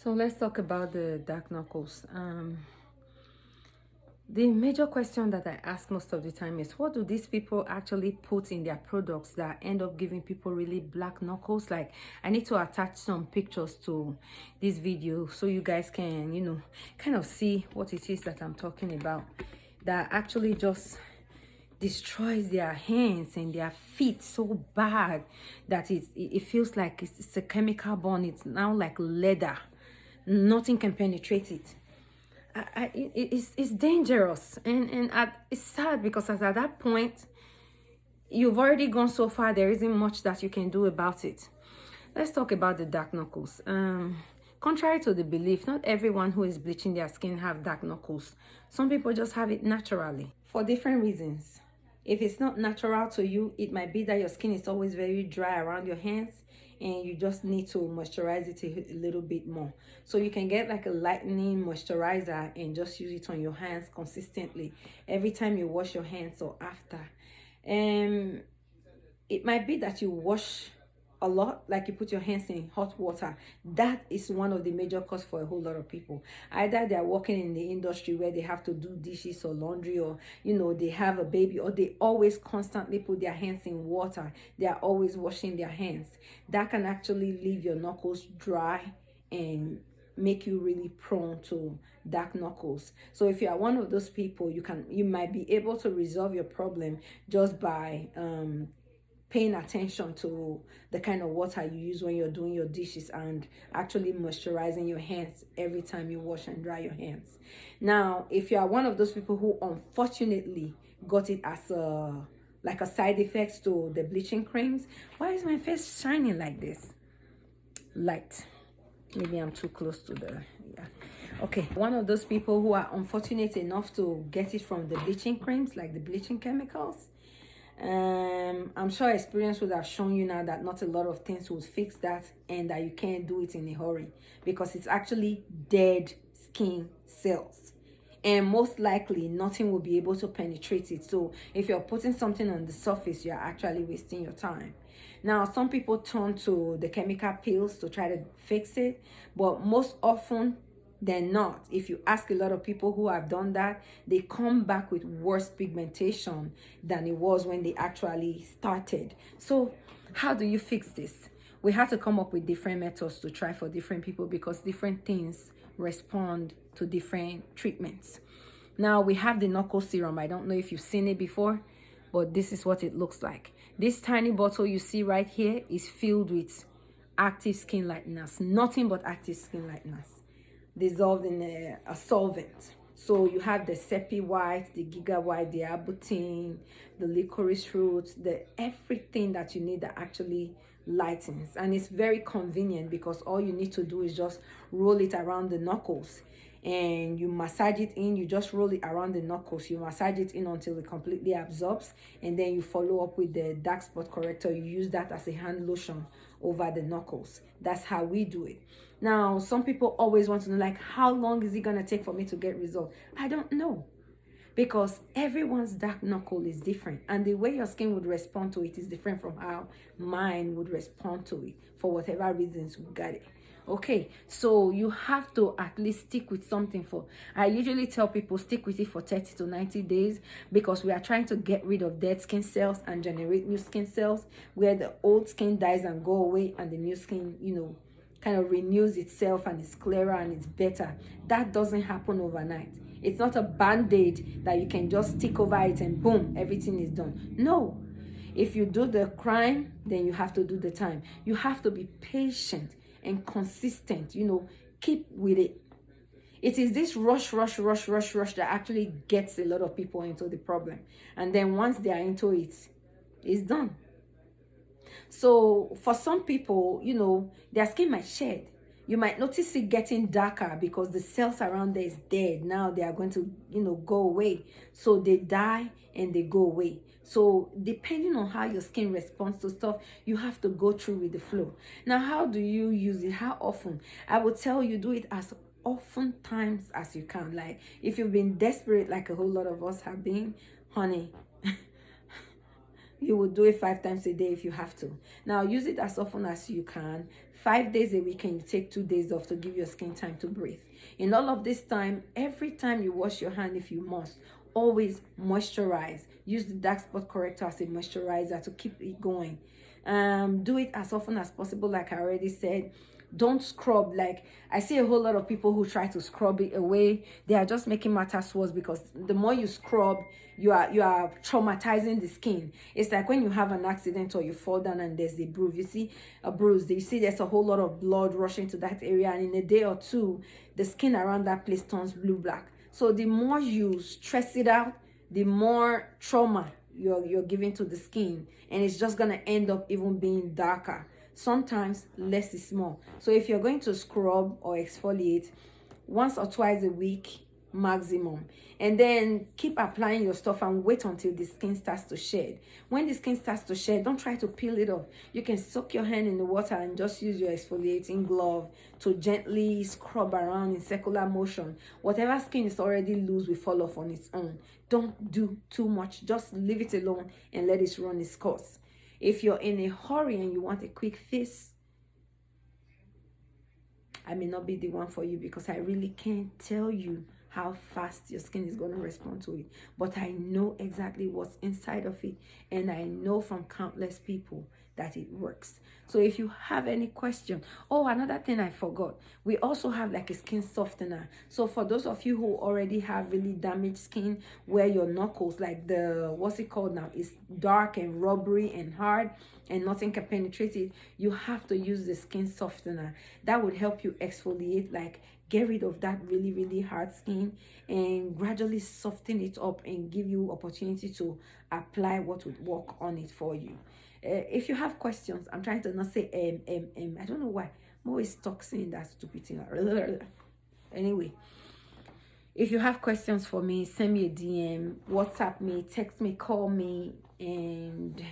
So let's talk about the dark knuckles. The major question that I ask most of the time is, what do these people actually put in their products that end up giving people really black knuckles? Like, I need to attach some pictures to this video so you guys can, kind of see what it is that I'm talking about, that actually just destroys their hands and their feet so bad that it feels like it's a chemical bond. It's now like leather. Nothing can penetrate it. It's dangerous, and it's sad because at that point you've already gone so far. There isn't much that you can do about it. Let's talk about the dark knuckles. Contrary to the belief, not everyone who is bleaching their skin have dark knuckles. Some people just have it naturally for different reasons. If it's not natural to you, it might be that your skin is always very dry around your hands and you just need to moisturize it a little bit more. So you can get like a lightening moisturizer and just use it on your hands consistently every time you wash your hands or after. It might be that you wash a lot, like you put your hands in hot water. That is one of the major causes for a whole lot of people. Either they're working in the industry where they have to do dishes or laundry, or they have a baby, or they always constantly put their hands in water. They are always washing their hands. That can actually leave your knuckles dry and make you really prone to dark knuckles. So if you are one of those people, you might be able to resolve your problem just by paying attention to the kind of water you use when you're doing your dishes and actually moisturizing your hands every time you wash and dry your hands. Now, if you are one of those people who unfortunately got it as a side effect to the bleaching creams, why is my face shining like this? Light. Maybe I'm too close to okay. One of those people who are unfortunate enough to get it from the bleaching creams, like the bleaching chemicals, I'm sure experience would have shown you now that not a lot of things would fix that, and that you can't do it in a hurry because it's actually dead skin cells, and most likely nothing will be able to penetrate it. So if you're putting something on the surface, you're actually wasting your time. Now, some people turn to the chemical peels to try to fix it, but most often than not, if you ask a lot of people who have done that, they come back with worse pigmentation than it was when they actually started. So how do you fix this? We have to come up with different methods to try for different people because different things respond to different treatments. Now we have the Naco Serum. I don't know if you've seen it before, but this is what it looks like. This tiny bottle you see right here is filled with active skin lighteners, nothing but active skin lighteners, dissolved in a solvent. So you have the Seppi White, the Giga White, the Arbutin, the licorice root, the everything that you need that actually lightens. And it's very convenient because all you need to do is just roll it around the knuckles and you massage it in. You just roll it around the knuckles, you massage it in until it completely absorbs, and then you follow up with the dark spot corrector. You use that as a hand lotion over the knuckles. That's how we do it. Now, some people always want to know, like, how long is it going to take for me to get results? I don't know, because everyone's dark knuckle is different, and the way your skin would respond to it is different from how mine would respond to it for whatever reasons we got it. Okay, so you have to at least stick with something for, I usually tell people, stick with it for 30 to 90 days because we are trying to get rid of dead skin cells and generate new skin cells, where the old skin dies and go away and the new skin, kind of renews itself and it's clearer and it's better. That doesn't happen overnight. It's not a band-aid that you can just stick over it and boom, everything is done. No. If you do the crime, then you have to do the time. You have to be patient and consistent, keep with it. It is this rush that actually gets a lot of people into the problem. And then once they are into it, it's done. So for some people, their skin might shed. You might notice it getting darker because the cells around there is dead. Now they are going to, go away. So they die and they go away. So depending on how your skin responds to stuff, you have to go through with the flow. Now, how do you use it? How often? I would tell you, do it as often times as you can. Like, if you've been desperate, like a whole lot of us have been, honey, you will do it 5 times a day if you have to. Now use it as often as you can. 5 days a week, and you take 2 days off to give your skin time to breathe. In all of this time, every time you wash your hand, if you must, always moisturize. Use the dark spot corrector as a moisturizer to keep it going. Do it as often as possible, like I already said. Don't scrub. Like, I see a whole lot of people who try to scrub it away. They are just making matters worse, because the more you scrub, you are traumatizing the skin. It's like when you have an accident or you fall down and there's a bruise. You see a bruise, you see there's a whole lot of blood rushing to that area, and in a day or two, the skin around that place turns blue black. So the more you stress it out, the more trauma you're giving to the skin, and it's just gonna end up even being darker. Sometimes less is more. So if you're going to scrub or exfoliate, once or twice a week maximum, and then keep applying your stuff and wait until the skin starts to shed. When the skin starts to shed, don't try to peel it off. You can soak your hand in the water and just use your exfoliating glove to gently scrub around in circular motion. Whatever skin is already loose will fall off on its own. Don't do too much. Just leave it alone and let it run its course. If you're in a hurry and you want a quick fix, I may not be the one for you, because I really can't tell you how fast your skin is going to respond to it. But I know exactly what's inside of it, and I know from countless people that it works. So if you have any question, oh, another thing I forgot, we also have like a skin softener. So for those of you who already have really damaged skin, where your knuckles, like the, what's it called now, is dark and rubbery and hard and nothing can penetrate it, you have to use the skin softener. That would help you exfoliate, like get rid of that really hard skin and gradually soften it up and give you opportunity to apply what would work on it for you. If you have questions, I'm trying to not say I don't know why I'm always stuck saying that stupid thing. Anyway, if you have questions for me, send me a DM, WhatsApp me, text me, call me, and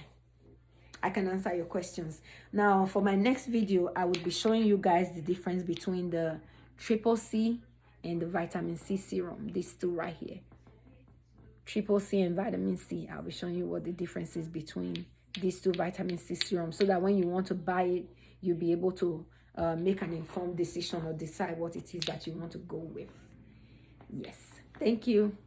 I can answer your questions. Now for my next video, I will be showing you guys the difference between the Triple C and the vitamin C serum. These two right here, Triple C and vitamin C. I'll be showing you what the difference is between these two vitamin C serums, so that when you want to buy it, you'll be able to make an informed decision or decide what it is that you want to go with. Yes, thank you.